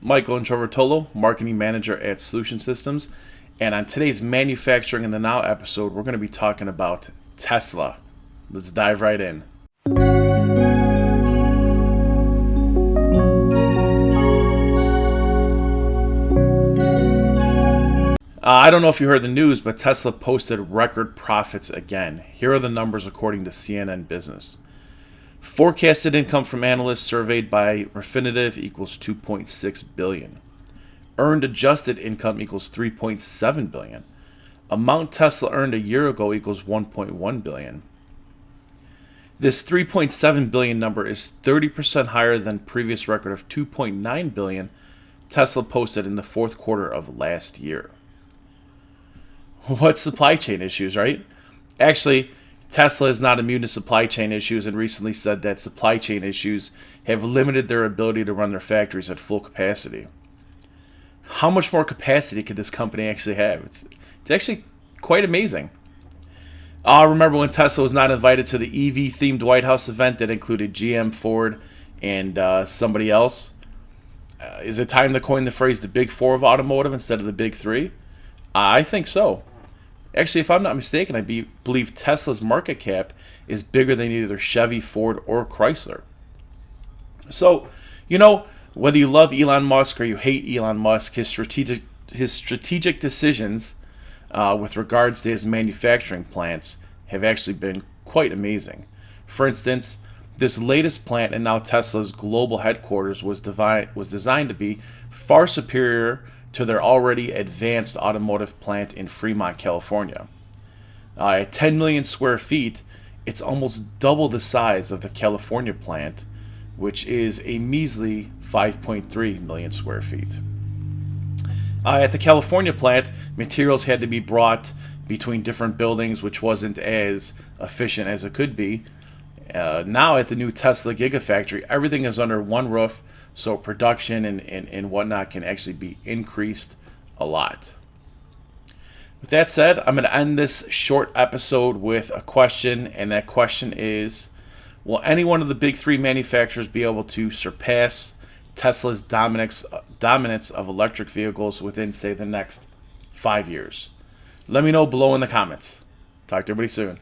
Michael and Trevor Tolo, Marketing Manager at Solution Systems. And on today's Manufacturing in the Now episode, we're going to be talking about Tesla. Let's dive right in. I don't know if you heard the news, but Tesla posted record profits again. Here are the numbers according to CNN Business. Forecasted income from analysts surveyed by Refinitiv equals $2.6 billion. Earned adjusted income equals $3.7 billion. Amount Tesla earned a year ago equals $1.1 billion. This $3.7 billion number is 30% higher than previous record of $2.9 billion Tesla posted in the fourth quarter of last year. What supply chain issues, right? Actually, Tesla is not immune to supply chain issues and recently said that supply chain issues have limited their ability to run their factories at full capacity. How much more capacity could this company actually have? It's actually quite amazing. I remember when Tesla was not invited to the EV-themed White House event that included GM, Ford, and somebody else. Is it time to coin the phrase the Big Four of automotive instead of the Big Three? I think so. Actually, if I'm not mistaken, I believe Tesla's market cap is bigger than either Chevy, Ford, or Chrysler. So, whether you love Elon Musk or you hate Elon Musk, his strategic decisions with regards to his manufacturing plants have actually been quite amazing. For instance, this latest plant and now Tesla's global headquarters was designed to be far superior to their already advanced automotive plant in Fremont, California. At 10 million square feet, it's almost double the size of the California plant, which is a measly 5.3 million square feet. At the California plant, materials had to be brought between different buildings, which wasn't as efficient as it could be. Now at the new Tesla Gigafactory, everything is under one roof, so production and whatnot can actually be increased a lot. With that said, I'm going to end this short episode with a question, and that question is, will any one of the big three manufacturers be able to surpass Tesla's dominance of electric vehicles within, say, the next 5 years? Let me know below in the comments. Talk to everybody soon.